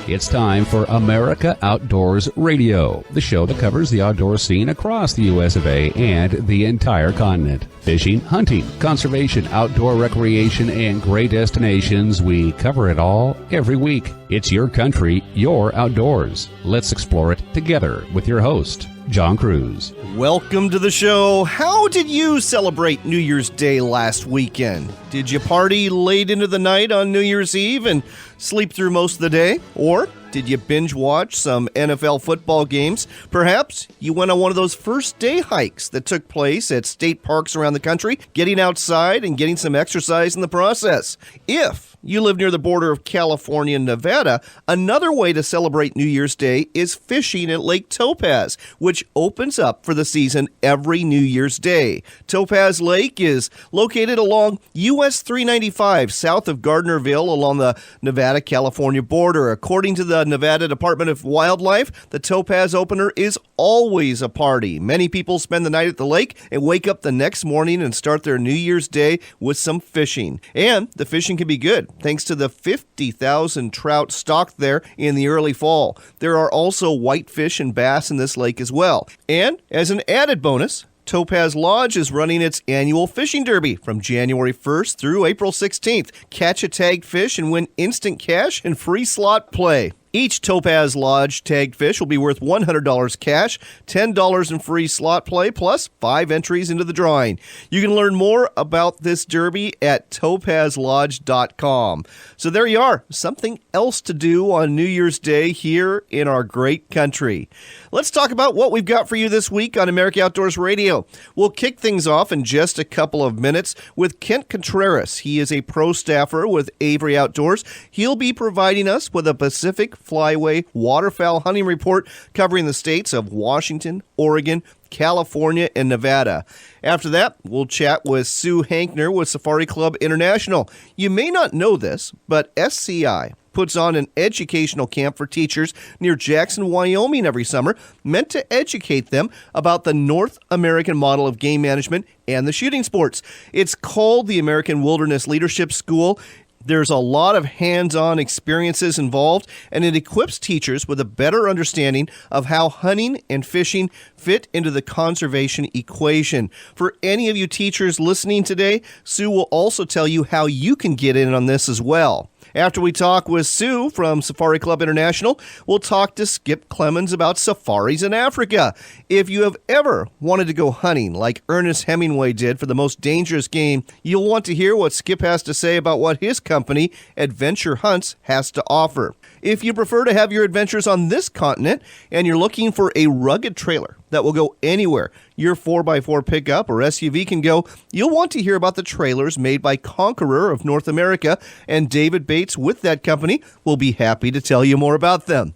It's time for America Outdoors Radio, the show that covers the outdoor scene across the U.S. of A. and the entire continent. Fishing, hunting, conservation, outdoor recreation, and great destinations. We cover it all every week. It's your country, your outdoors. Let's explore it together with your host, John Cruz. Welcome to the show. How did you celebrate New Year's Day last weekend? Did you party late into the night on New Year's Eve and sleep through most of the day? Or did you binge watch some NFL football games? Perhaps you went on one of those first day hikes that took place at state parks around the country, getting outside and getting some exercise in the process. If you live near the border of California and Nevada, another way to celebrate New Year's Day is fishing at Lake Topaz, which opens up for the season every New Year's Day. Topaz Lake is located along US 395 south of Gardnerville along the Nevada-California border. According to the Nevada Department of Wildlife, the Topaz opener is always a party. Many people spend the night at the lake and wake up the next morning and start their New Year's Day with some fishing. And the fishing can be good, thanks to the 50,000 trout stocked there in the early fall. There are also whitefish and bass in this lake as well. And as an added bonus, Topaz Lodge is running its annual fishing derby from January 1st through April 16th. Catch a tagged fish and win instant cash and free slot play. Each Topaz Lodge tagged fish will be worth $100 cash, $10 in free slot play, plus 5 entries into the drawing. You can learn more about this derby at topazlodge.com. So there you are, something else to do on New Year's Day here in our great country. Let's talk about what we've got for you this week on America Outdoors Radio. We'll kick things off in just a couple of minutes with Kent Contreras. He is a pro staffer with Avery Outdoors. He'll be providing us with a Pacific Flyway waterfowl hunting report covering the states of Washington, Oregon, California, and Nevada. After that, we'll chat with Sue Hankner with Safari Club International. You may not know this, but SCI puts on an educational camp for teachers near Jackson, Wyoming every summer, meant to educate them about the North American model of game management and the shooting sports. It's called the American Wilderness Leadership School. There's a lot of hands-on experiences involved, and it equips teachers with a better understanding of how hunting and fishing fit into the conservation equation. For any of you teachers listening today, Sue will also tell you how you can get in on this as well. After we talk with Sue from Safari Club International, we'll talk to Skip Clemens about safaris in Africa. If you have ever wanted to go hunting like Ernest Hemingway did for the most dangerous game, you'll want to hear what Skip has to say about what his company, Adventure Hunts, has to offer. If you prefer to have your adventures on this continent and you're looking for a rugged trailer that will go anywhere your 4x4 pickup or SUV can go, you'll want to hear about the trailers made by Conqueror of North America, and David Bates with that company will be happy to tell you more about them.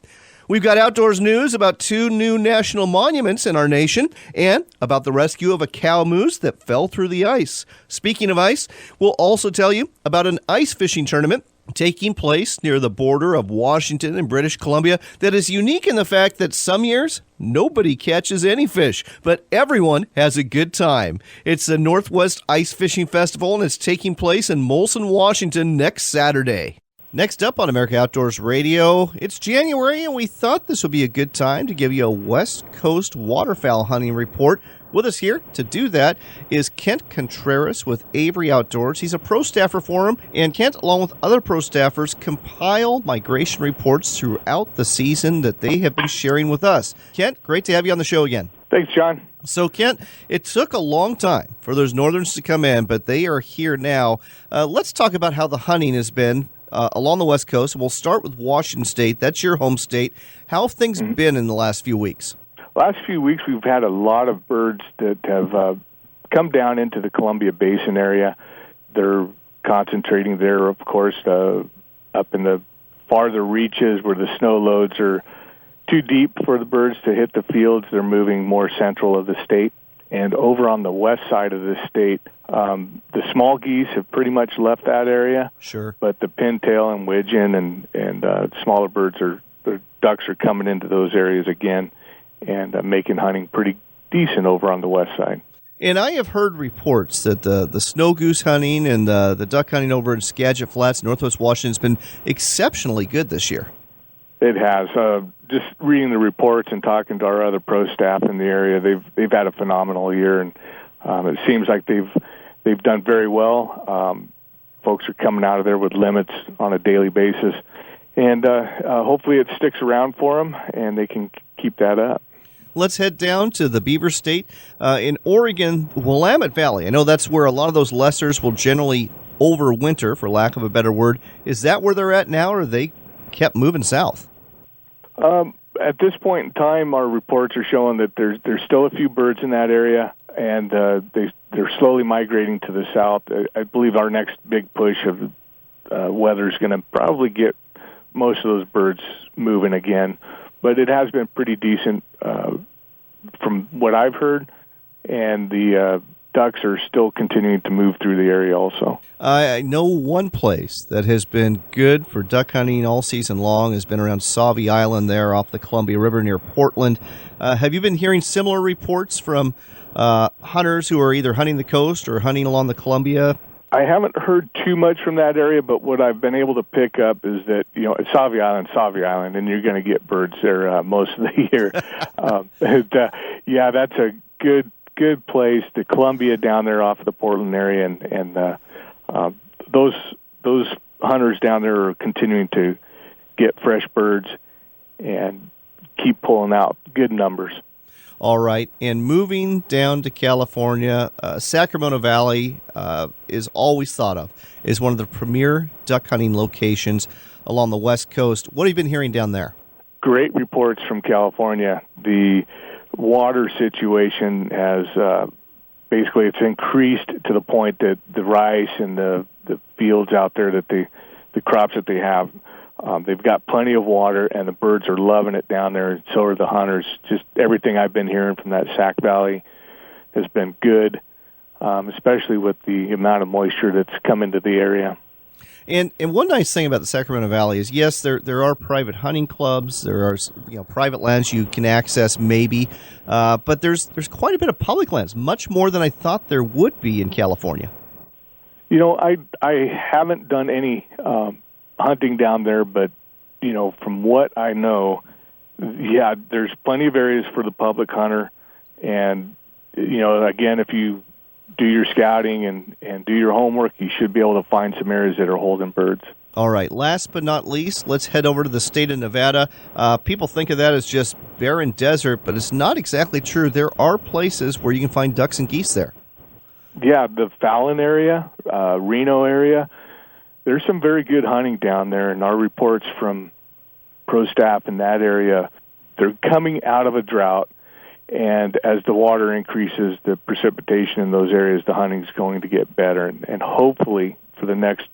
We've got outdoors news about 2 new national monuments in our nation and about the rescue of a cow moose that fell through the ice. Speaking of ice, we'll also tell you about an ice fishing tournament taking place near the border of Washington and British Columbia that is unique in the fact that some years nobody catches any fish, but everyone has a good time. It's the Northwest Ice Fishing Festival, and it's taking place in Molson, Washington next Saturday. Next up on America Outdoors Radio, it's January, and we thought this would be a good time to give you a West Coast waterfowl hunting report. With us here to do that is Kent Contreras with Avery Outdoors. He's a pro staffer for him, and Kent, along with other pro staffers, compile migration reports throughout the season that they have been sharing with us. Kent, great to have you on the show again. Thanks, John. So, Kent, it took a long time for those northerns to come in, but they are here now. Let's talk about how the hunting has been along the West Coast. We'll start with Washington State. That's your home state. How have things been in the last few weeks? Last few weeks, we've had a lot of birds that have come down into the Columbia Basin area. They're concentrating there, of course, up in the farther reaches where the snow loads are too deep for the birds to hit the fields. They're moving more central of the state. And over on the west side of the state, the small geese have pretty much left that area. Sure. But the pintail and widgeon and smaller birds, the ducks are coming into those areas again and making hunting pretty decent over on the west side. And I have heard reports that the snow goose hunting and the duck hunting over in Skagit Flats, Northwest Washington, has been exceptionally good this year. It has. Just reading the reports and talking to our other pro staff in the area, they've had a phenomenal year, and it seems like they've done very well. Folks are coming out of there with limits on a daily basis, and hopefully it sticks around for them and they can keep that up. Let's head down to the Beaver State in Oregon, Willamette Valley. I know that's where a lot of those lessers will generally overwinter, for lack of a better word. Is that where they're at now, or are they kept moving south? At this point in time, our reports are showing that there's still a few birds in that area, and they're slowly migrating to the south. I believe our next big push of weather is going to probably get most of those birds moving again. But it has been pretty decent from what I've heard, and the ducks are still continuing to move through the area also. I know one place that has been good for duck hunting all season long has been around Sauvie Island there off the Columbia River near Portland. Have you been hearing similar reports from hunters who are either hunting the coast or hunting along the Columbia? I haven't heard too much from that area, but what I've been able to pick up is that, it's Sauvie Island, and you're going to get birds there most of the year. Yeah, that's a good place. The Columbia down there off of the Portland area, and those hunters down there are continuing to get fresh birds and keep pulling out good numbers. All right, and moving down to California, Sacramento Valley is always thought of as one of the premier duck hunting locations along the West Coast. What have you been hearing down there? Great reports from California. The water situation has basically it's increased to the point that the rice and the fields out there, that the crops that they have, they've got plenty of water, and the birds are loving it down there, and so are the hunters. Just everything I've been hearing from that Sac Valley has been good, especially with the amount of moisture that's come into the area. And one nice thing about the Sacramento Valley is, yes, there are private hunting clubs, there are private lands you can access maybe, but there's quite a bit of public lands, much more than I thought there would be in California. I haven't done any hunting down there, but from what I know, yeah, there's plenty of areas for the public hunter, and again, if you do your scouting and do your homework, you should be able to find some areas that are holding birds. All right, last but not least, let's head over to the state of Nevada. People think of that as just barren desert, but it's not exactly true. There are places where you can find ducks and geese there. Yeah, the Fallon area, Reno area, there's some very good hunting down there, and our reports from pro staff in that area, they're coming out of a drought, and as the water increases, the precipitation in those areas, the hunting's going to get better, and hopefully for the next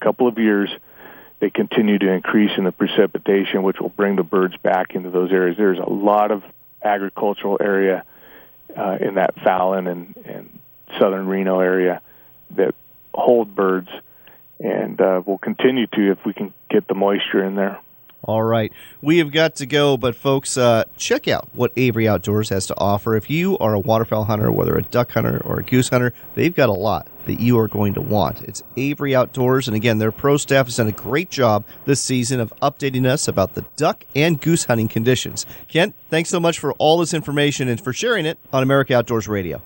couple of years, they continue to increase in the precipitation, which will bring the birds back into those areas. There's a lot of agricultural area in that Fallon and southern Reno area that hold birds, and we'll continue to if we can get the moisture in there. All right. We have got to go, but folks, check out what Avery Outdoors has to offer. If you are a waterfowl hunter, whether a duck hunter or a goose hunter, they've got a lot that you are going to want. It's Avery Outdoors, and again, their pro staff has done a great job this season of updating us about the duck and goose hunting conditions. Kent, thanks so much for all this information and for sharing it on America Outdoors Radio.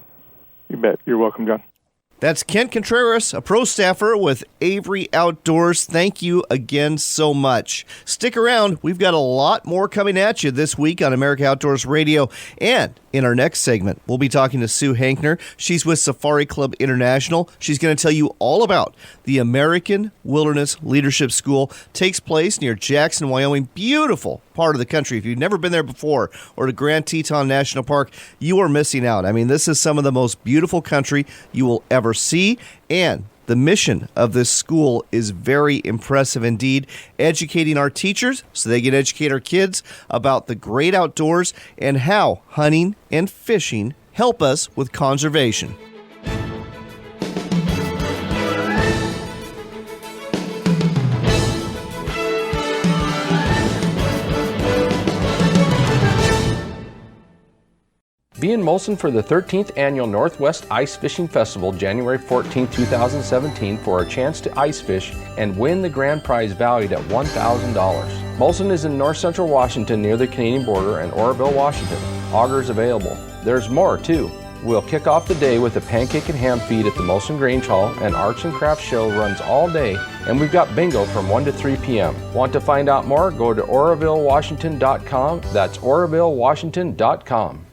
You bet. You're welcome, John. That's Kent Contreras, a pro staffer with Avery Outdoors. Thank you again so much. Stick around. We've got a lot more coming at you this week on America Outdoors Radio. And in our next segment, we'll be talking to Sue Hankner. She's with Safari Club International. She's going to tell you all about the American Wilderness Leadership School. Takes place near Jackson, Wyoming. Beautiful part of the country. If you've never been there before, or to Grand Teton National Park, you are missing out. I mean, this is some of the most beautiful country you will ever see, and the mission of this school is very impressive indeed, educating our teachers so they can educate our kids about the great outdoors and how hunting and fishing help us with conservation. Be in Molson for the 13th Annual Northwest Ice Fishing Festival, January 14, 2017, for a chance to ice fish and win the grand prize valued at $1,000. Molson is in north central Washington near the Canadian border and Oroville, Washington. Augers available. There's more, too. We'll kick off the day with a pancake and ham feed at the Molson Grange Hall, and Arts and Crafts show runs all day, and we've got bingo from 1 to 3 p.m. Want to find out more? Go to orovillewashington.com. That's orovillewashington.com.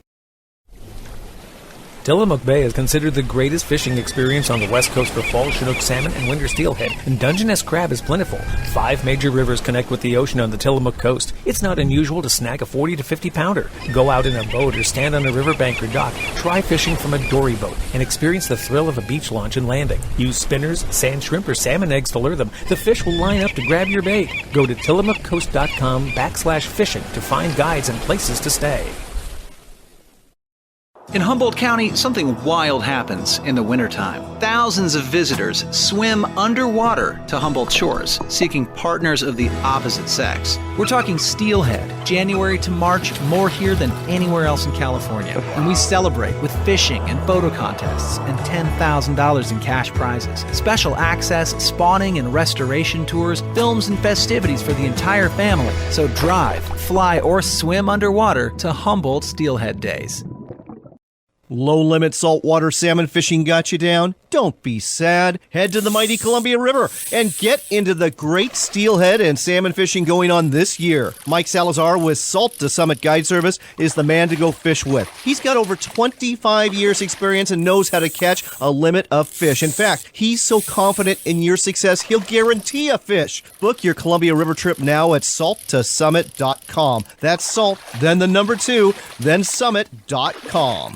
Tillamook Bay is considered the greatest fishing experience on the west coast for fall Chinook salmon and winter steelhead, and Dungeness crab is plentiful. 5 major rivers connect with the ocean on the Tillamook coast. It's not unusual to snag a 40 to 50 pounder. Go out in a boat or stand on a riverbank or dock. Try fishing from a dory boat and experience the thrill of a beach launch and landing. Use spinners, sand shrimp, or salmon eggs to lure them. The fish will line up to grab your bait. Go to tillamookcoast.com/fishing to find guides and places to stay. In Humboldt County, something wild happens in the wintertime. Thousands of visitors swim underwater to Humboldt shores, seeking partners of the opposite sex. We're talking steelhead. January to March, more here than anywhere else in California. And we celebrate with fishing and photo contests and $10,000 in cash prizes. Special access, spawning and restoration tours, films and festivities for the entire family. So drive, fly, or swim underwater to Humboldt Steelhead Days. Low-limit saltwater salmon fishing got you down? Don't be sad. Head to the mighty Columbia River and get into the great steelhead and salmon fishing going on this year. Mike Salazar with Salt to Summit Guide Service is the man to go fish with. He's got over 25 years experience and knows how to catch a limit of fish. In fact, he's so confident in your success, he'll guarantee a fish. Book your Columbia River trip now at salttosummit.com. That's salt, then the number 2, then summit.com.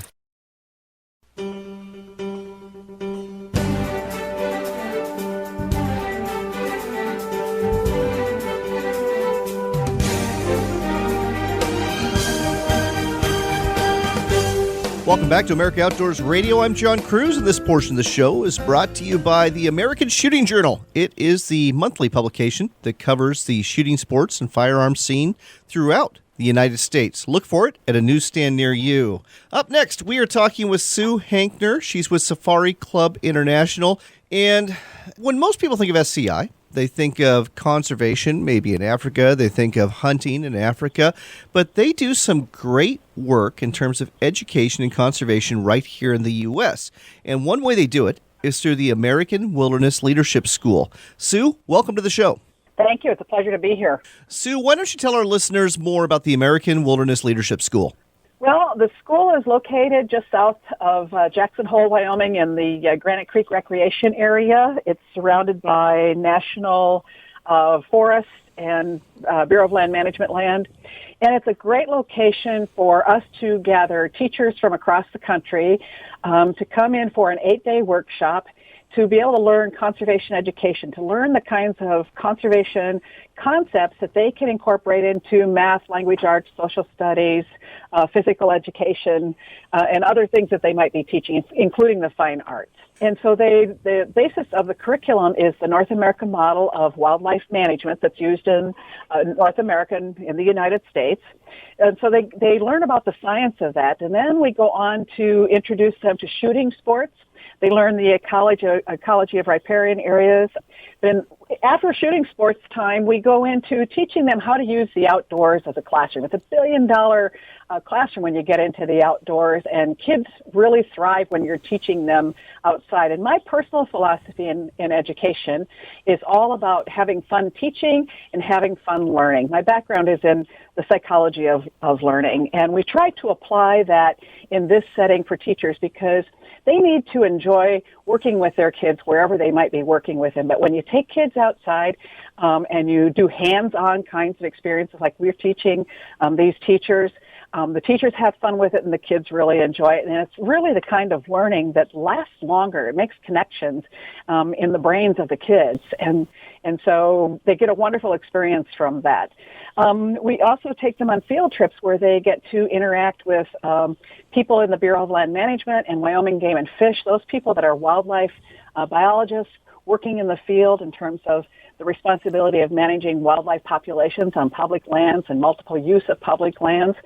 Welcome back to America Outdoors Radio. I'm John Cruz, and this portion of the show is brought to you by the American Shooting Journal. It is the monthly publication that covers the shooting sports and firearms scene throughout the United States. Look for it at a newsstand near you. Up next, we are talking with Sue Hankner. She's with Safari Club International. And when most people think of SCI, they think of conservation, maybe in Africa. They think of hunting in Africa. But they do some great work in terms of education and conservation right here in the U.S. And one way they do it is through the American Wilderness Leadership School. Sue, welcome to the show. Thank you. It's a pleasure to be here. Sue, why don't you tell our listeners more about the American Wilderness Leadership School? Well, the school is located just south of Jackson Hole, Wyoming, in the Granite Creek Recreation Area. It's surrounded by national forest and Bureau of Land Management land. And it's a great location for us to gather teachers from across the country to come in for an 8-day workshop to be able to learn conservation education, to learn the kinds of conservation concepts that they can incorporate into math, language arts, social studies, physical education, and other things that they might be teaching, including the fine arts. And so the basis of the curriculum is the North American model of wildlife management that's used in North America in the United States. And so they learn about the science of that. And then we go on to introduce them to shooting sports. They learn the ecology of riparian areas. Then after shooting sports time, we go into teaching them how to use the outdoors as a classroom. It's $1 billion classroom when you get into the outdoors, and kids really thrive when you're teaching them outside. And my personal philosophy in education is all about having fun teaching and having fun learning. My background is in the psychology of learning, and we try to apply that in this setting for teachers because they need to enjoy working with their kids wherever they might be working with them. But when you take kids outside and you do hands-on kinds of experiences like we're teaching these teachers, the teachers have fun with it and the kids really enjoy it. And it's really the kind of learning that lasts longer. It makes connections in the brains of the kids. And so they get a wonderful experience from that. We also take them on field trips where they get to interact with people in the Bureau of Land Management and Wyoming Game and Fish, those people that are wildlife biologists working in the field in terms of the responsibility of managing wildlife populations on public lands and multiple use of public lands.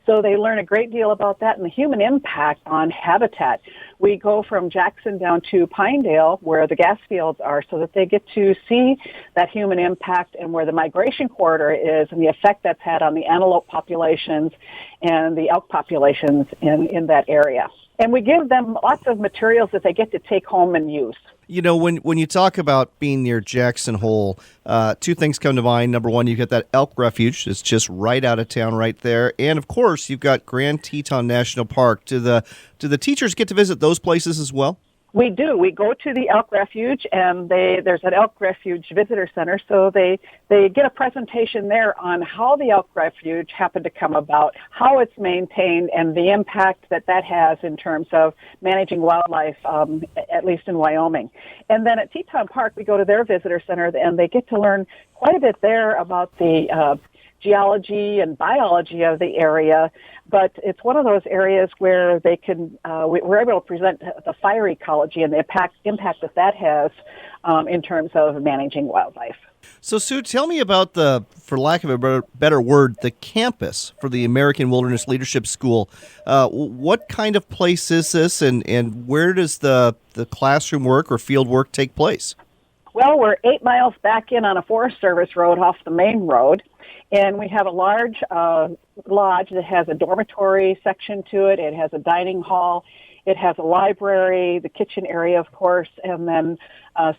So they learn a great deal about that and the human impact on habitat. we go from Jackson down to Pinedale, where the gas fields are, so that they get to see that human impact and where the migration corridor is and the effect that's had on the antelope populations and the elk populations in that area. And we give them lots of materials that they get to take home and use. You know, when you talk about being near Jackson Hole, two things come to mind. Number one, you've got that elk refuge. It's just right out of town right there. And, of course, you've got Grand Teton National Park. Do the teachers get to visit those places as well? We do. We go to the elk refuge, and there's an elk refuge visitor center, so they get a presentation there on how the elk refuge happened to come about, how it's maintained, and the impact that has in terms of managing wildlife, at least in Wyoming. And then at Teton Park, we go to their visitor center, and they get to learn quite a bit there about the geology and biology of the area, but it's one of those areas where they can we're able to present the fire ecology and the impact that has in terms of managing wildlife. So, Sue, tell me about for lack of a better word, the campus for the American Wilderness Leadership School. What kind of place is this, and where does the classroom work or field work take place? Well, we're 8 miles back in on a Forest Service road off the main road. And we have a large lodge that has a dormitory section to it. It has a dining hall. It has a library, the kitchen area, of course, and then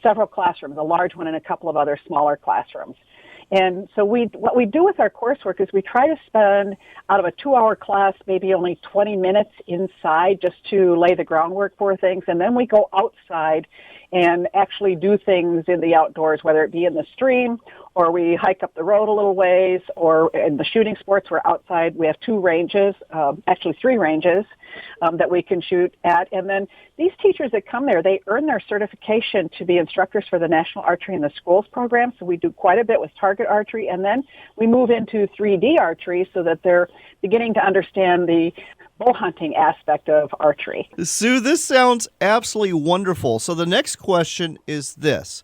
several classrooms, a large one and a couple of other smaller classrooms. And so what we do with our coursework is we try to spend, out of a 2-hour class, maybe only 20 minutes inside just to lay the groundwork for things. And then we go outside and actually do things in the outdoors, whether it be in the stream or we hike up the road a little ways, or in the shooting sports, we're outside. We have 2 ranges, actually 3 ranges that we can shoot at. And then these teachers that come there, they earn their certification to be instructors for the National Archery in the Schools program. So we do quite a bit with target archery. And then we move into 3D archery so that they're beginning to understand the bow hunting aspect of archery. Sue, this sounds absolutely wonderful. So the next question is this.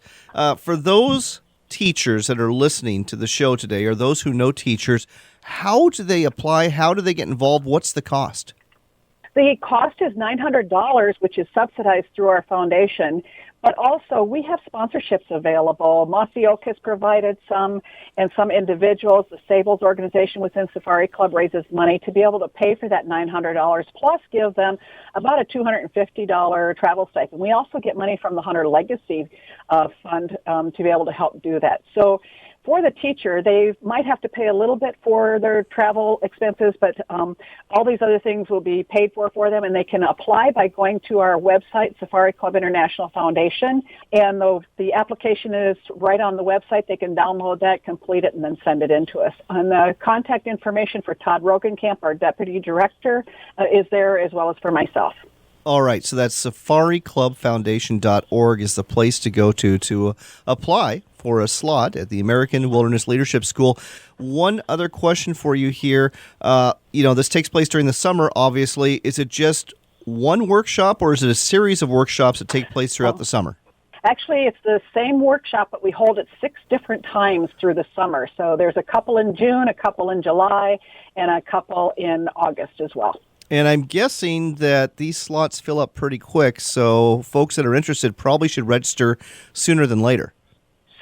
For those teachers that are listening to the show today, or those who know teachers, how do they apply? How do they get involved? What's the cost? The cost is $900, which is subsidized through our foundation. But also, we have sponsorships available. Mossy Oak has provided some, and some individuals. The Sables organization within Safari Club raises money to be able to pay for that $900, plus give them about a $250 travel stipend. We also get money from the Hunter Legacy Fund to be able to help do that. So for the teacher, they might have to pay a little bit for their travel expenses, but all these other things will be paid for them, and they can apply by going to our website, Safari Club International Foundation, and the application is right on the website. They can download that, complete it, and then send it in to us. And the contact information for Todd Rogenkamp, our Deputy Director, is there, as well as for myself. All right, so that's safariclubfoundation.org is the place to go to apply for a slot at the American Wilderness Leadership School. One other question for you here. This takes place during the summer, obviously. Is it just one workshop, or is it a series of workshops that take place throughout the summer? Actually, it's the same workshop, but we hold it 6 different times through the summer. So there's a couple in June, a couple in July, and a couple in August as well. And I'm guessing that these slots fill up pretty quick, so folks that are interested probably should register sooner than later.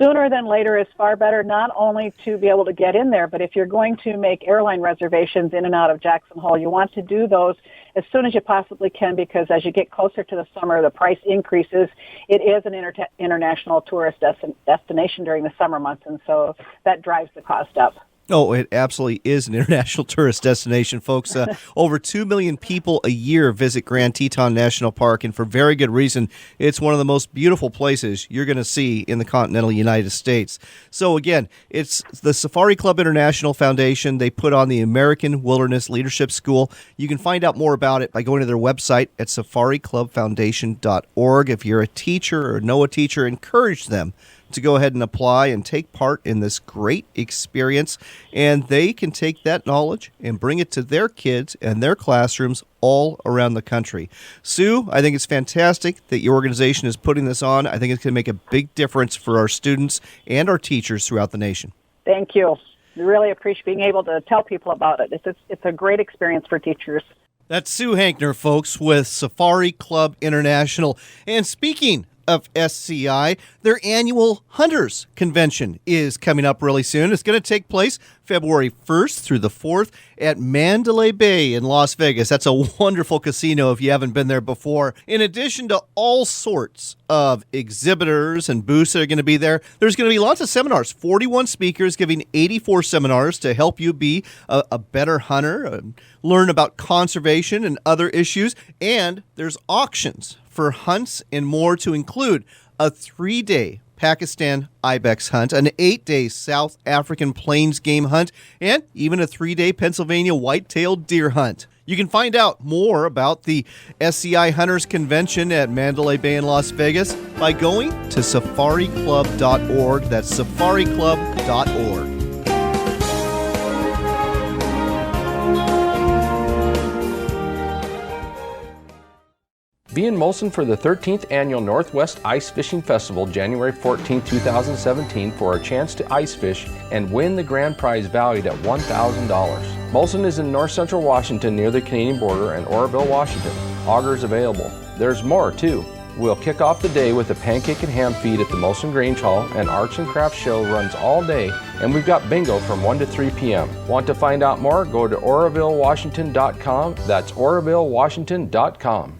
Sooner than later is far better, not only to be able to get in there, but if you're going to make airline reservations in and out of Jackson Hole, you want to do those as soon as you possibly can, because as you get closer to the summer, the price increases. It is an international tourist destination during the summer months, and so that drives the cost up. Oh, it absolutely is an international tourist destination, folks. Over 2 million people a year visit Grand Teton National Park, and for very good reason. It's one of the most beautiful places you're going to see in the continental United States. So, again, it's the Safari Club International Foundation. They put on the American Wilderness Leadership School. You can find out more about it by going to their website at safariclubfoundation.org. If you're a teacher or know a teacher, encourage them to go ahead and apply and take part in this great experience, and they can take that knowledge and bring it to their kids and their classrooms all around the country. Sue, I think it's fantastic that your organization is putting this on. I think it's going to make a big difference for our students and our teachers throughout the nation. Thank you. We really appreciate being able to tell people about it. It's a great experience for teachers. That's Sue Hankner, folks, with Safari Club International. And speaking of SCI, their annual Hunters Convention is coming up really soon. It's going to take place February 1st through the 4th at Mandalay Bay in Las Vegas. That's a wonderful casino if you haven't been there before. In addition to all sorts of exhibitors and booths that are going to be there, there's going to be lots of seminars, 41 speakers giving 84 seminars to help you be a better hunter, learn about conservation and other issues. And there's auctions for hunts and more, to include a 3-day Pakistan ibex hunt, an 8-day South African plains game hunt, and even a 3-day Pennsylvania white-tailed deer hunt. You can find out more about the SCI Hunters Convention at Mandalay Bay in Las Vegas by going to safariclub.org. That's safariclub.org. Be in Molson for the 13th Annual Northwest Ice Fishing Festival, January 14, 2017, for a chance to ice fish and win the grand prize valued at $1,000. Molson is in north central Washington near the Canadian border and Oroville, Washington. Augers available. There's more, too. We'll kick off the day with a pancake and ham feed at the Molson Grange Hall. An arts and crafts show runs all day, and we've got bingo from 1 to 3 p.m. Want to find out more? Go to orovillewashington.com. That's orovillewashington.com.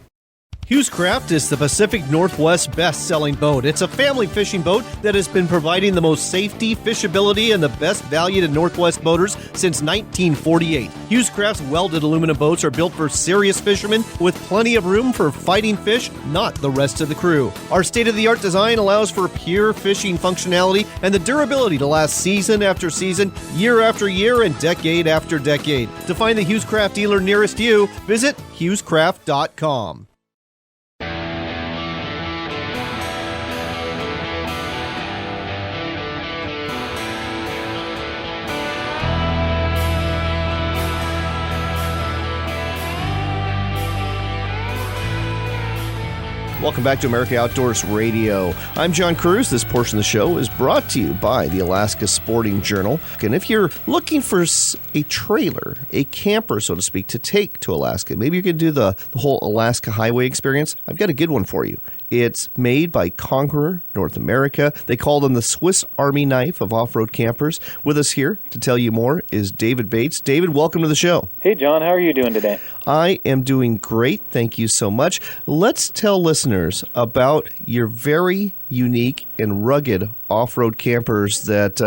Hughes Craft is the Pacific Northwest best-selling boat. It's a family fishing boat that has been providing the most safety, fishability, and the best value to Northwest boaters since 1948. Hughes Craft's welded aluminum boats are built for serious fishermen with plenty of room for fighting fish, not the rest of the crew. Our state-of-the-art design allows for pure fishing functionality and the durability to last season after season, year after year, and decade after decade. To find the Hughes Craft dealer nearest you, visit hughescraft.com. Welcome back to America Outdoors Radio. I'm John Cruz. This portion of the show is brought to you by the Alaska Sporting Journal. And if you're looking for a trailer, a camper, so to speak, to take to Alaska, maybe you can do the whole Alaska highway experience, I've got a good one for you. It's made by Conqueror North America. They call them the Swiss Army knife of off-road campers. With us here to tell you more is David Bates. David, welcome to the show. Hey, John. How are you doing today? I am doing great. Thank you so much. Let's tell listeners about your very unique and rugged off-road campers that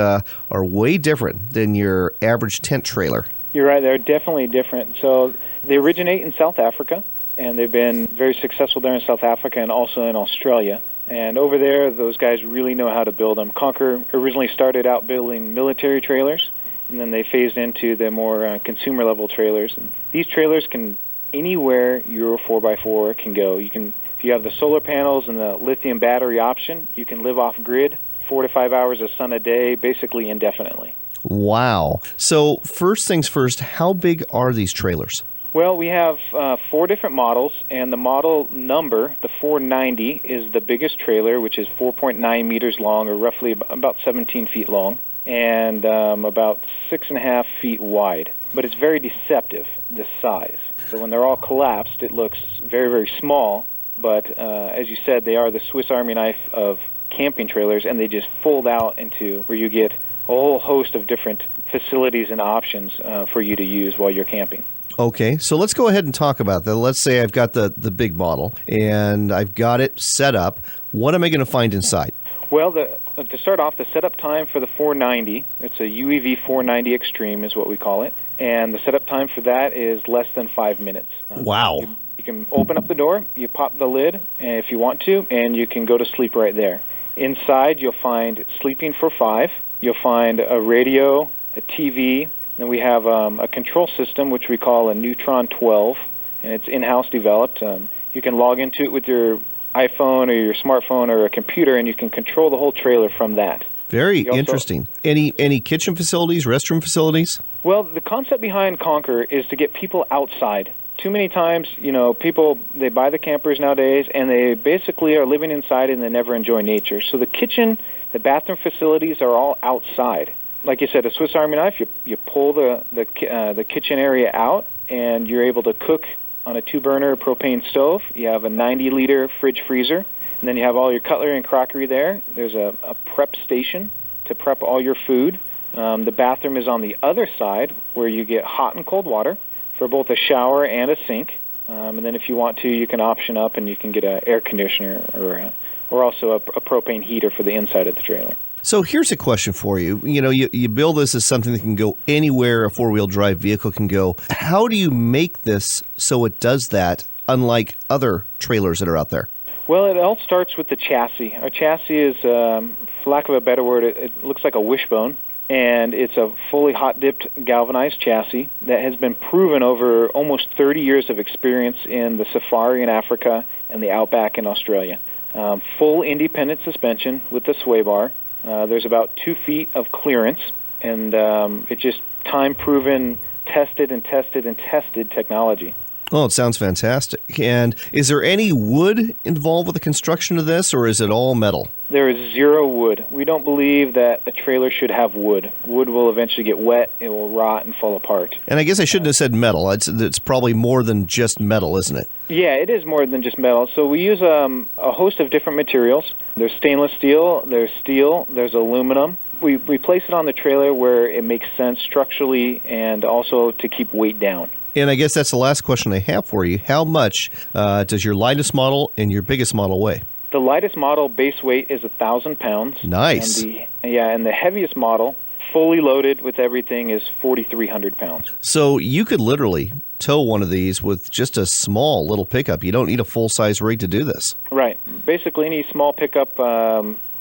are way different than your average tent trailer. You're right. They're definitely different. So they originate in South Africa, and they've been very successful there in South Africa and also in Australia. And over there, those guys really know how to build them. Conquer originally started out building military trailers, and then they phased into the more consumer-level trailers. And these trailers can, anywhere your 4x4 can go. You can, if you have the solar panels and the lithium battery option, you can live off-grid 4 to 5 hours of sun a day, basically indefinitely. Wow. So first things first, how big are these trailers? Well, we have 4 different models, and the model number, the 490, is the biggest trailer, which is 4.9 meters long, or roughly about 17 feet long, and about 6.5 feet wide. But it's very deceptive, the size. So when they're all collapsed, it looks very, very small, but as you said, they are the Swiss Army knife of camping trailers, and they just fold out into where you get a whole host of different facilities and options for you to use while you're camping. Okay, so let's go ahead and talk about that. Let's say I've got the big model, and I've got it set up. What am I going to find inside? Well, to start off, the setup time for the 490, it's a UEV 490 Extreme is what we call it, and the setup time for that is less than 5 minutes. Wow. You can open up the door, you pop the lid if you want to, and you can go to sleep right there. Inside, you'll find sleeping for 5. You'll find a radio, a TV. Then we have a control system, which we call a Neutron 12, and it's in-house developed. You can log into it with your iPhone or your smartphone or a computer, and you can control the whole trailer from that. Very interesting. Any kitchen facilities, restroom facilities? Well, the concept behind Conquer is to get people outside. Too many times, people, they buy the campers nowadays, and they basically are living inside and they never enjoy nature. So the kitchen, the bathroom facilities are all outside. Like you said, a Swiss Army knife, you pull the kitchen area out, and you're able to cook on a 2-burner propane stove. You have a 90-liter fridge freezer, and then you have all your cutlery and crockery there. There's a prep station to prep all your food. The bathroom is on the other side where you get hot and cold water for both a shower and a sink. And then if you want to, you can option up and you can get an air conditioner or also a propane heater for the inside of the trailer. So here's a question for you. You build this as something that can go anywhere a four-wheel drive vehicle can go. How do you make this so it does that, unlike other trailers that are out there? Well, it all starts with the chassis. Our chassis is, for lack of a better word, it looks like a wishbone, and it's a fully hot-dipped galvanized chassis that has been proven over almost 30 years of experience in the safari in Africa and the outback in Australia. Full independent suspension with the sway bar. There's about 2 feet of clearance, and it's just time-proven, tested technology. Oh, it sounds fantastic. And is there any wood involved with the construction of this, or is it all metal? There is 0 wood. We don't believe that a trailer should have wood. Wood will eventually get wet, it will rot and fall apart. And I guess I shouldn't have said metal. It's probably more than just metal, isn't it? Yeah, it is more than just metal. So we use a host of different materials. There's stainless steel, there's aluminum. We place it on the trailer where it makes sense structurally and also to keep weight down. And I guess that's the last question I have for you. How much does your lightest model and your biggest model weigh? The lightest model base weight is 1,000 pounds. Nice. And the heaviest model, fully loaded with everything, is 4,300 pounds. So you could literally tow one of these with just a small little pickup. You don't need a full-size rig to do this. Right. Basically, any small pickup,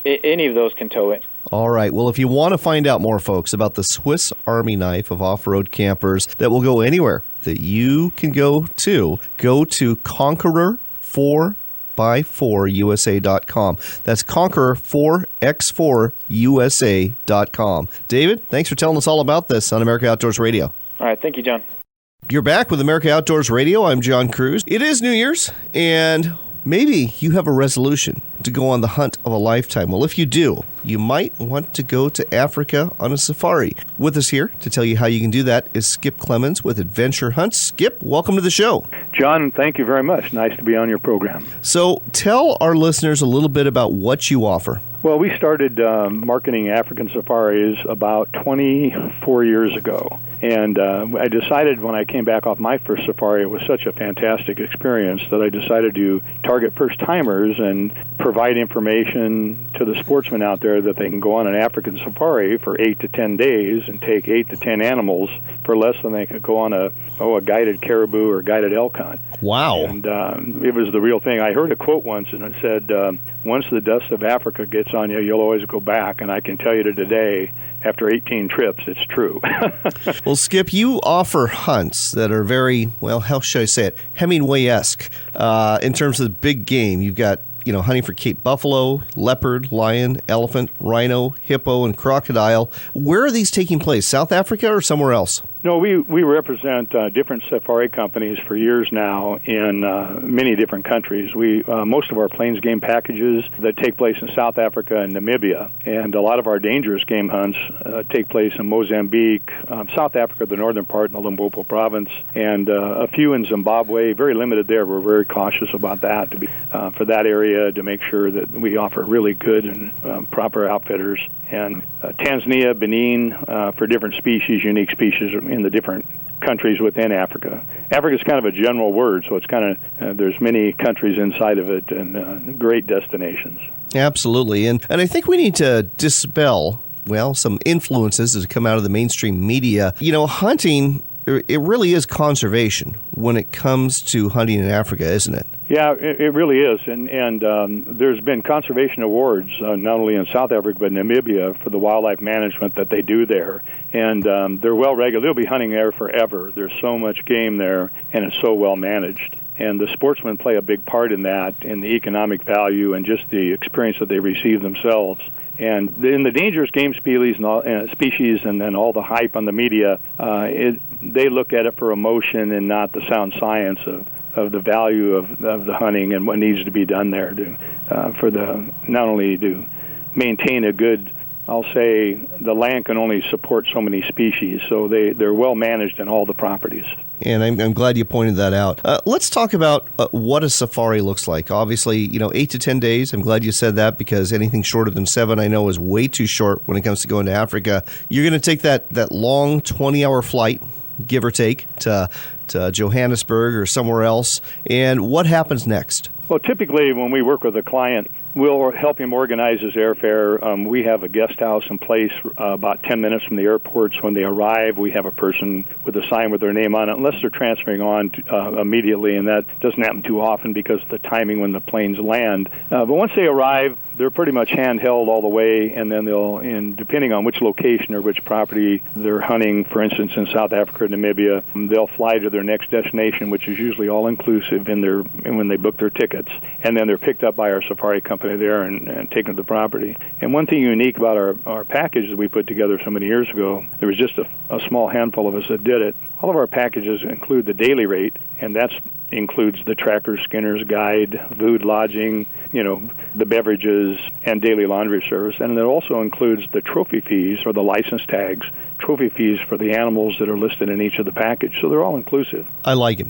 any of those can tow it. All right. Well, if you want to find out more, folks, about the Swiss Army knife of off-road campers that will go anywhere that you can go to Conqueror4x4USA.com. That's Conqueror4x4USA.com. David, thanks for telling us all about this on America Outdoors Radio. All right. Thank you, John. You're back with America Outdoors Radio. I'm John Cruz. It is New Year's, and maybe you have a resolution to go on the hunt of a lifetime. Well, if you do, you might want to go to Africa on a safari. With us here to tell you how you can do that is Skip Clemens with Adventure Hunts. Skip, welcome to the show. John, thank you very much. Nice to be on your program. So tell our listeners a little bit about what you offer. Well, we started marketing African safaris about 24 years ago. And I decided when I came back off my first safari, it was such a fantastic experience that I decided to target first-timers and provide information to the sportsmen out there that they can go on an African safari for 8 to 10 days and take 8 to 10 animals for less than they could go on a guided caribou or guided elk hunt. Wow. And it was the real thing. I heard a quote once, and it said, once the dust of Africa gets on you, you'll always go back. And I can tell you today, after 18 trips, it's true. Well, Skip, you offer hunts that are very, well, how should I say it, Hemingway-esque in terms of the big game. You've got, hunting for Cape buffalo, leopard, lion, elephant, rhino, hippo, and crocodile. Where are these taking place, South Africa or somewhere else? No, we represent different safari companies for years now in many different countries. Most of our plains game packages that take place in South Africa and Namibia, and a lot of our dangerous game hunts take place in Mozambique, South Africa, the northern part in the Limpopo province, and a few in Zimbabwe. Very limited there. We're very cautious about that for that area to make sure that we offer really good and proper outfitters. And Tanzania, Benin, for different species, unique species in the different countries within Africa. Africa is kind of a general word, so it's kind of there's many countries inside of it and great destinations. Absolutely, and I think we need to dispel, some influences that come out of the mainstream media. Hunting, it really is conservation when it comes to hunting in Africa, isn't it? Yeah, it really is, and there's been conservation awards not only in South Africa but Namibia for the wildlife management that they do there, and they're well regulated. They'll be hunting there forever. There's so much game there, and it's so well managed. And the sportsmen play a big part in that, in the economic value and just the experience that they receive themselves. And in the dangerous game species and then all the hype on the media, they look at it for emotion and not the sound science of the value of the hunting and what needs to be done there to not only to maintain a good I'll say the land can only support so many species, so they're well managed in all the properties. And I'm glad you pointed that out. Let's talk about what a safari looks like. Obviously, 8 to 10 days. I'm glad you said that, because anything shorter than 7 I know is way too short when it comes to going to Africa. You're going to take that long 20-hour flight, give or take, to Johannesburg or somewhere else. And what happens next? Well, typically when we work with a client, we'll help him organize his airfare. We have a guest house in place about 10 minutes from the airport. So when they arrive, we have a person with a sign with their name on it, unless they're transferring on immediately, and that doesn't happen too often because of the timing when the planes land. But once they arrive, they're pretty much handheld all the way, and then depending on which location or which property they're hunting, for instance, in South Africa or Namibia, they'll fly to their next destination, which is usually all-inclusive when they book their tickets, and then they're picked up by our safari company there and taken to the property. And one thing unique about our package that we put together so many years ago, there was just a small handful of us that did it. All of our packages include the daily rate, and that includes the tracker, Skinner's guide, food, lodging, the beverages, and daily laundry service. And it also includes the trophy fees, or the license tags, trophy fees for the animals that are listed in each of the package. So they're all inclusive. I like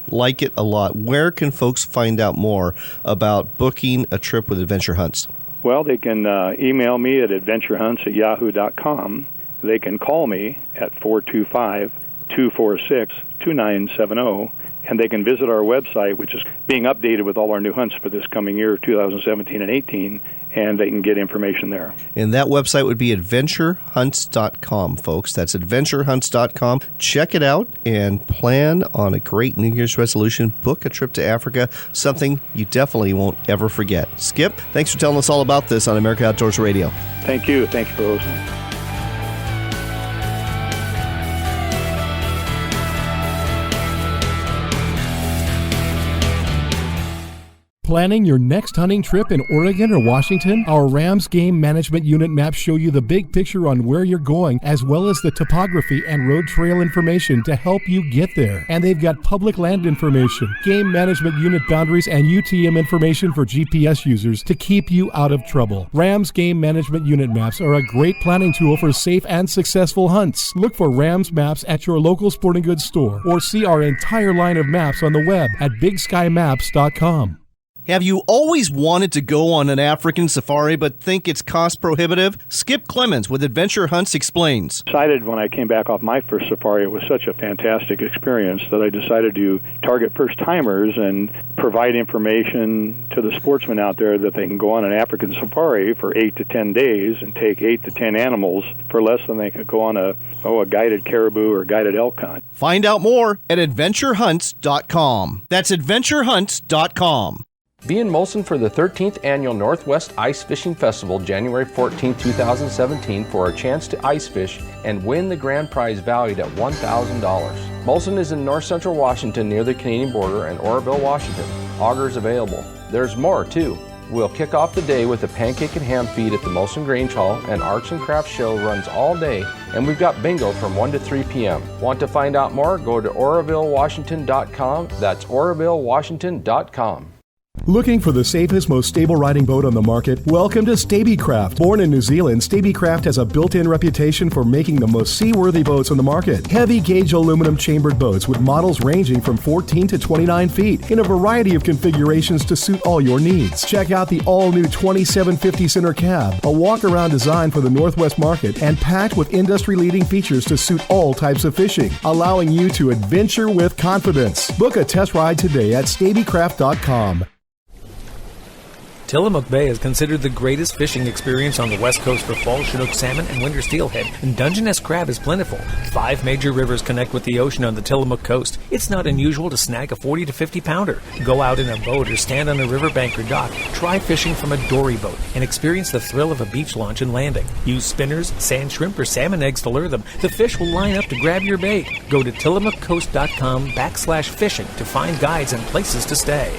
it a lot. Where can folks find out more about booking a trip with Adventure Hunts? Well, they can email me at adventurehunts@yahoo.com. They can call me at 425-246-2970. And they can visit our website, which is being updated with all our new hunts for this coming year, 2017 and 18, and they can get information there. And that website would be adventurehunts.com, folks. That's adventurehunts.com. Check it out and plan on a great New Year's resolution. Book a trip to Africa, something you definitely won't ever forget. Skip, thanks for telling us all about this on America Outdoors Radio. Thank you. Thank you for hosting. Planning your next hunting trip in Oregon or Washington? Our Rams Game Management Unit maps show you the big picture on where you're going, as well as the topography and road trail information to help you get there. And they've got public land information, Game Management Unit boundaries, and UTM information for GPS users to keep you out of trouble. Rams Game Management Unit maps are a great planning tool for safe and successful hunts. Look for Rams maps at your local sporting goods store, or see our entire line of maps on the web at bigskymaps.com. Have you always wanted to go on an African safari but think it's cost prohibitive? Skip Clemens with Adventure Hunts explains. Decided when I came back off my first safari, it was such a fantastic experience that I decided to target first-timers and provide information to the sportsmen out there that they can go on an African safari for 8 to 10 days and take 8 to 10 animals for less than they could go on a guided caribou or guided elk hunt. Find out more at adventurehunts.com. That's adventurehunts.com. Be in Molson for the 13th Annual Northwest Ice Fishing Festival, January 14, 2017, for a chance to ice fish and win the grand prize valued at $1,000. Molson is in north central Washington near the Canadian border and Oroville, Washington. Augers available. There's more, too. We'll kick off the day with a pancake and ham feed at the Molson Grange Hall. An arts and crafts show runs all day, and we've got bingo from 1 to 3 p.m. Want to find out more? Go to orovillewashington.com. That's orovillewashington.com. Looking for the safest, most stable riding boat on the market? Welcome to Stabicraft. Born in New Zealand, Stabicraft has a built-in reputation for making the most seaworthy boats on the market. Heavy-gauge aluminum chambered boats with models ranging from 14 to 29 feet in a variety of configurations to suit all your needs. Check out the all-new 2750 center cab, a walk-around design for the Northwest market and packed with industry-leading features to suit all types of fishing, allowing you to adventure with confidence. Book a test ride today at stabicraft.com. Tillamook Bay is considered the greatest fishing experience on the west coast for fall Chinook salmon and winter steelhead, and Dungeness crab is plentiful. 5 major rivers connect with the ocean on the Tillamook coast. It's not unusual to snag a 40 to 50 pounder. Go out in a boat or stand on a riverbank or dock. Try fishing from a dory boat and experience the thrill of a beach launch and landing. Use spinners, sand shrimp, or salmon eggs to lure them. The fish will line up to grab your bait. Go to tillamookcoast.com/fishing to find guides and places to stay.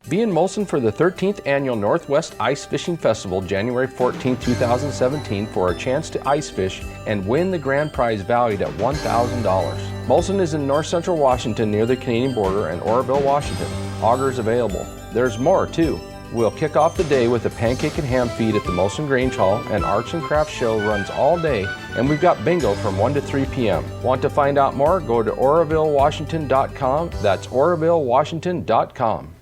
Be in Molson for the 13th Annual Northwest Ice Fishing Festival, January 14, 2017, for a chance to ice fish and win the grand prize valued at $1,000. Molson is in north central Washington near the Canadian border and Oroville, Washington. Augers available. There's more, too. We'll kick off the day with a pancake and ham feed at the Molson Grange Hall, and Arts and Crafts Show runs all day, and we've got bingo from 1 to 3 p.m. Want to find out more? Go to OrovilleWashington.com. That's OrovilleWashington.com.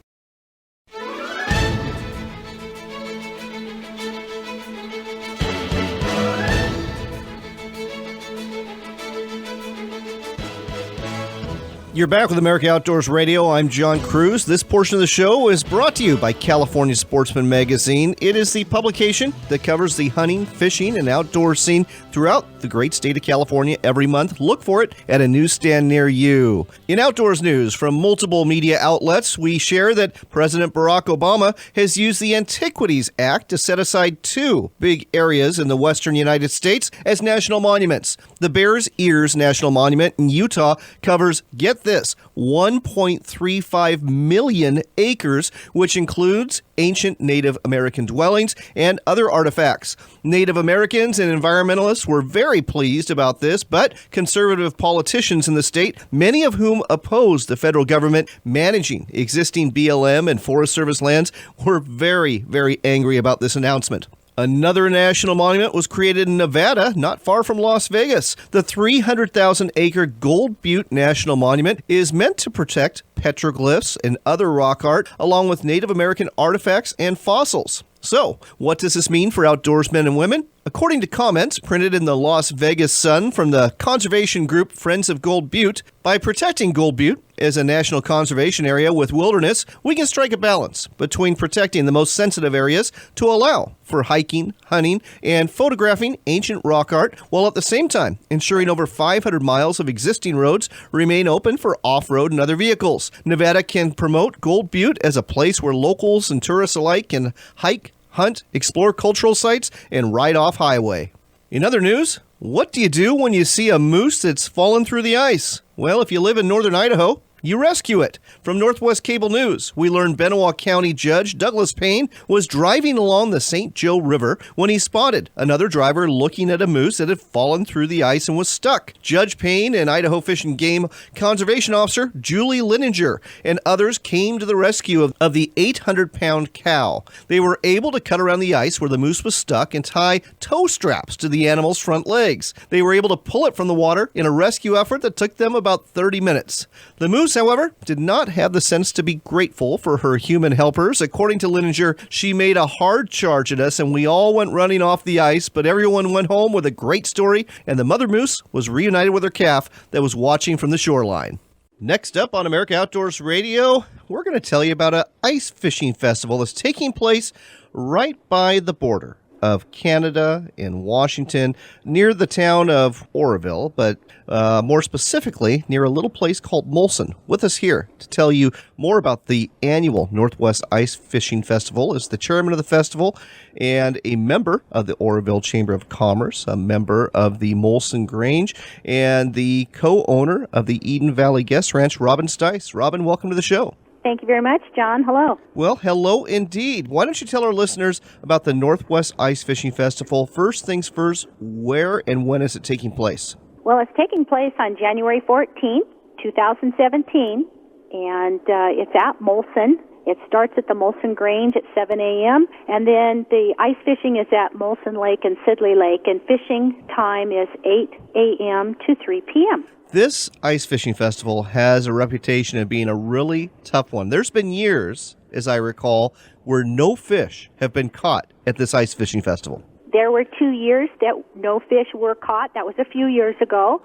You're back with America Outdoors Radio. I'm John Cruz. This portion of the show is brought to you by California Sportsman Magazine. It is the publication that covers the hunting, fishing, and outdoor scene throughout the great state of California every month. Look for it at a newsstand near you. In outdoors news from multiple media outlets, we share that President Barack Obama has used the Antiquities Act to set aside 2 big areas in the western United States as national monuments. The Bears Ears National Monument in Utah covers, get this, 1.35 million acres, which includes ancient Native American dwellings and other artifacts. Native Americans and environmentalists were very pleased about this, but conservative politicians in the state, many of whom opposed the federal government managing existing BLM and Forest Service lands, were very, very angry about this announcement. Another national monument was created in Nevada, not far from Las Vegas. The 300,000-acre Gold Butte National Monument is meant to protect petroglyphs and other rock art, along with Native American artifacts and fossils. So, what does this mean for outdoorsmen and women? According to comments printed in the Las Vegas Sun from the conservation group Friends of Gold Butte, by protecting Gold Butte as a national conservation area with wilderness, we can strike a balance between protecting the most sensitive areas to allow for hiking, hunting, and photographing ancient rock art, while at the same time ensuring over 500 miles of existing roads remain open for off-road and other vehicles. Nevada can promote Gold Butte as a place where locals and tourists alike can hike, hunt, explore cultural sites, and ride off highway. In other news, what do you do when you see a moose that's fallen through the ice? Well, if you live in northern Idaho, you rescue it. From Northwest Cable News, we learned Benoit County Judge Douglas Payne was driving along the St. Joe River when he spotted another driver looking at a moose that had fallen through the ice and was stuck. Judge Payne and Idaho Fish and Game Conservation Officer Julie Lininger and others came to the rescue of the 800-pound cow. They were able to cut around the ice where the moose was stuck and tie tow straps to the animal's front legs. They were able to pull it from the water in a rescue effort that took them about 30 minutes. The moose, however, did not have the sense to be grateful for her human helpers. According to Lininger, she made a hard charge at us and we all went running off the ice, but everyone went home with a great story, and the mother moose was reunited with her calf that was watching from the shoreline. Next up on America Outdoors Radio, we're going to tell you about an ice fishing festival that's taking place right by the border of Canada and Washington, near the town of Oroville, but more specifically near a little place called Molson. With us here to tell you more about the annual Northwest Ice Fishing Festival is the chairman of the festival and a member of the Oroville Chamber of Commerce, a member of the Molson Grange, and the co-owner of the Eden Valley Guest Ranch, Robin Stice. Robin, welcome to the show. Thank you very much, John. Hello. Well, hello indeed. Why don't you tell our listeners about the Northwest Ice Fishing Festival? First things first, where and when is it taking place? Well, it's taking place on January 14th, 2017, and it's at Molson. It starts at the Molson Grange at 7 a.m., and then the ice fishing is at Molson Lake and Sidley Lake, and fishing time is 8 a.m. to 3 p.m. This ice fishing festival has a reputation of being a really tough one. There's been years, as I recall, where no fish have been caught at this ice fishing festival. There were 2 years that no fish were caught. That was a few years ago,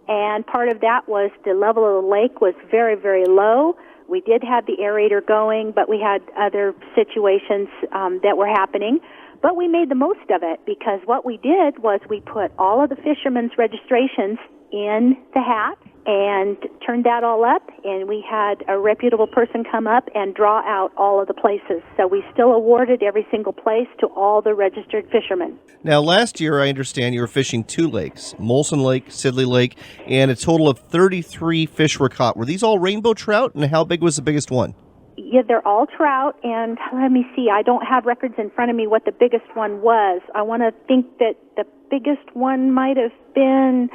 and part of that was the level of the lake was very, very low. We did have the aerator going, but we had other situations that were happening. But we made the most of it, because what we did was we put all of the fishermen's registrations in the hat and turned that all up, and we had a reputable person come up and draw out all of the places. So we still awarded every single place to all the registered fishermen. Now, last year, I understand you were fishing 2 lakes, Molson Lake, Sidley Lake, and a total of 33 fish were caught. Were these all rainbow trout, and how big was the biggest one? Yeah, they're all trout, and let me see, I don't have records in front of me what the biggest one was. I want to think that the biggest one might have been,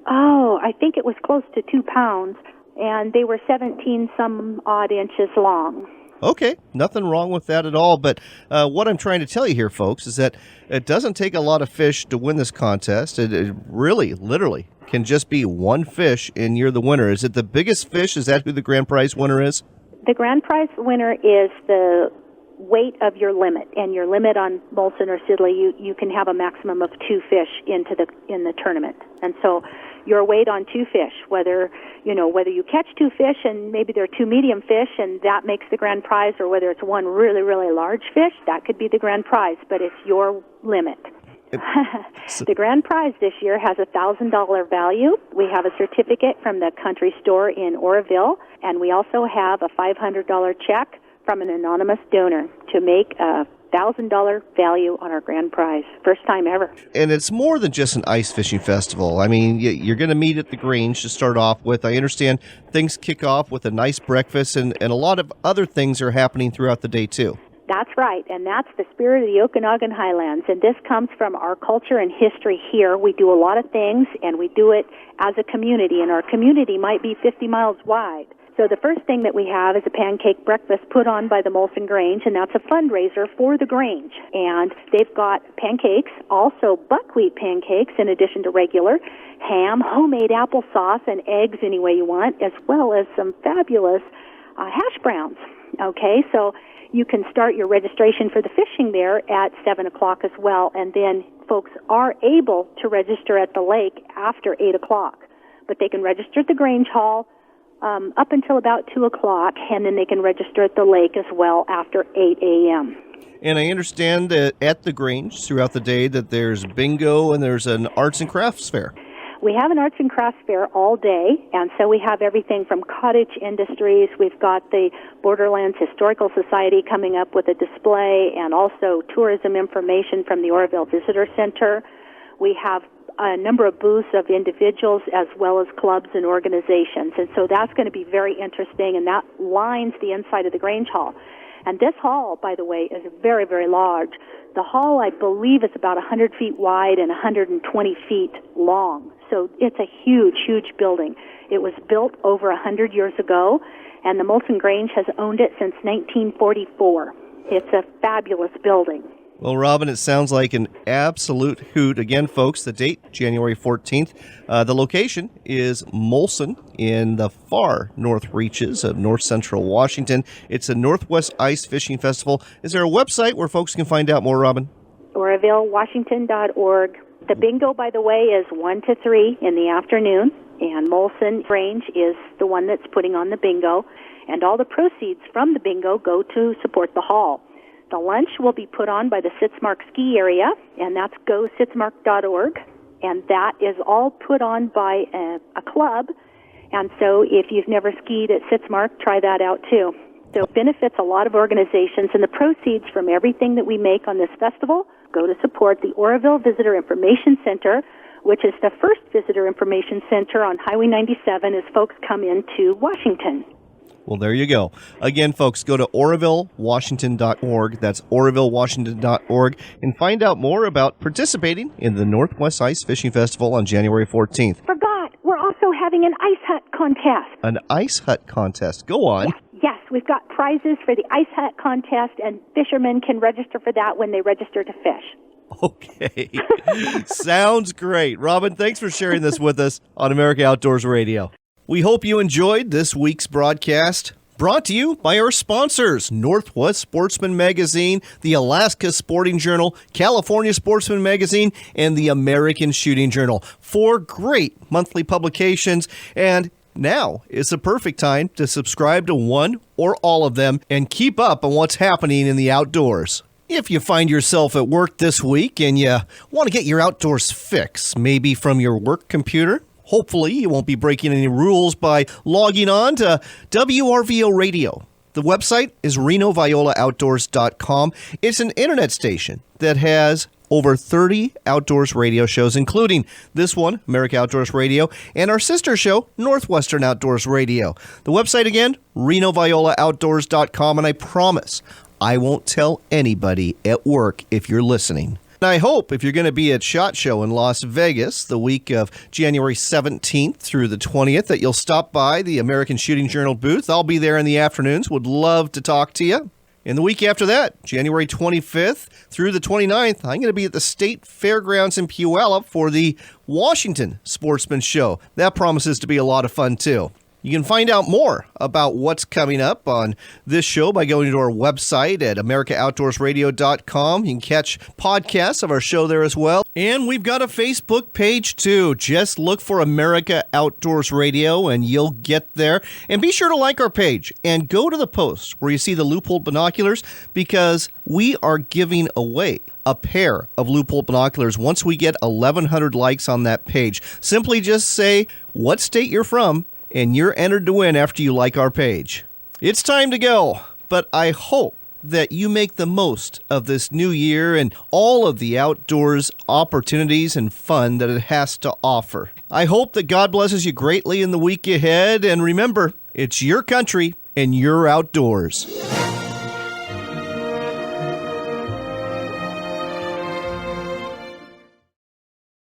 I think it was close to 2 pounds, and they were 17 some odd inches long. Okay, nothing wrong with that at all. But what I'm trying to tell you here, folks, is that it doesn't take a lot of fish to win this contest. It really, literally, can just be one fish and you're the winner. Is it the biggest fish? Is that who the grand prize winner is? The grand prize winner is the weight of your limit, and your limit on Molson or Sidley, you can have a maximum of 2 fish in the tournament. And so your weight on 2 fish, whether you catch 2 fish and maybe they're 2 medium fish and that makes the grand prize, or whether it's one really, really large fish, that could be the grand prize, but it's your limit. The grand prize this year has a $1,000 value. We have a certificate from the country store in Oroville, and we also have a $500 check from an anonymous donor to make a $1,000 value on our grand prize. First time ever. And it's more than just an ice fishing festival. I mean, you're going to meet at the Grange to start off with. I understand things kick off with a nice breakfast, and a lot of other things are happening throughout the day, too. That's right, and that's the spirit of the Okanagan Highlands, and this comes from our culture and history here. We do a lot of things, and we do it as a community, and our community might be 50 miles wide. So the first thing that we have is a pancake breakfast put on by the Molson Grange, and that's a fundraiser for the Grange. And they've got pancakes, also buckwheat pancakes in addition to regular, ham, homemade applesauce, and eggs any way you want, as well as some fabulous hash browns. Okay, so you can start your registration for the fishing there at 7 o'clock as well, and then folks are able to register at the lake after 8 o'clock. But they can register at the Grange Hall up until about 2 o'clock, and then they can register at the lake as well after 8 a.m. And I understand that at the Grange throughout the day that there's bingo and there's an arts and crafts fair. We have an arts and crafts fair all day, and so we have everything from cottage industries. We've got the Borderlands Historical Society coming up with a display, and also tourism information from the Oroville Visitor Center. We have a number of booths of individuals as well as clubs and organizations, and so that's going to be very interesting, and that lines the inside of the Grange Hall. And this hall, by the way, is very, very large. The hall, I believe, is about 100 feet wide and 120 feet long. So it's a huge, huge building. It was built over 100 years ago, and the Molson Grange has owned it since 1944. It's a fabulous building. Well, Robin, it sounds like an absolute hoot. Again, folks, the date, January 14th. The location is Molson in the far north reaches of north central Washington. It's a Northwest Ice Fishing Festival. Is there a website where folks can find out more, Robin? OrovilleWashington.org. The bingo, by the way, is 1 to 3 in the afternoon, and Molson Grange is the one that's putting on the bingo, and all the proceeds from the bingo go to support the hall. The lunch will be put on by the Sitzmark Ski Area, and that's gositzmark.org, and that is all put on by a club, and so if you've never skied at Sitzmark, try that out too. So it benefits a lot of organizations, and the proceeds from everything that we make on this festival go to support the Oroville Visitor Information Center, which is the first visitor information center on Highway 97 as folks come into Washington. Well, there you go. Again, folks, go to OrovilleWashington.org. That's OrovilleWashington.org, and find out more about participating in the Northwest Ice Fishing Festival on January 14th. Forgot, we're also having an ice hut contest. An ice hut contest. Go on. Yes, we've got prizes for the ice hut contest, and fishermen can register for that when they register to fish. Okay. Sounds great. Robin, thanks for sharing this with us on America Outdoors Radio. We hope you enjoyed this week's broadcast, brought to you by our sponsors, Northwest Sportsman Magazine, the Alaska Sporting Journal, California Sportsman Magazine, and the American Shooting Journal. 4 great monthly publications, and now is the perfect time to subscribe to one or all of them and keep up on what's happening in the outdoors. If you find yourself at work this week and you want to get your outdoors fix, maybe from your work computer, hopefully you won't be breaking any rules by logging on to WRVO Radio. The website is RenoViolaOutdoors.com. It's an internet station that has over 30 outdoors radio shows, including this one, America Outdoors Radio, and our sister show, Northwestern Outdoors Radio. The website again, RenoViolaOutdoors.com, and I promise I won't tell anybody at work if you're listening. And I hope if you're going to be at SHOT Show in Las Vegas the week of January 17th through the 20th that you'll stop by the American Shooting Journal booth. I'll be there in the afternoons. Would love to talk to you. And the week after that, January 25th through the 29th, I'm going to be at the State Fairgrounds in Puyallup for the Washington Sportsman Show. That promises to be a lot of fun, too. You can find out more about what's coming up on this show by going to our website at AmericaOutdoorsRadio.com. You can catch podcasts of our show there as well. And we've got a Facebook page, too. Just look for America Outdoors Radio, and you'll get there. And be sure to like our page and go to the post where you see the Leupold binoculars, because we are giving away a pair of Leupold binoculars once we get 1,100 likes on that page. Simply just say what state you're from, and you're entered to win after you like our page. It's time to go, but I hope that you make the most of this new year and all of the outdoors opportunities and fun that it has to offer. I hope that God blesses you greatly in the week ahead, and remember, it's your country and your outdoors.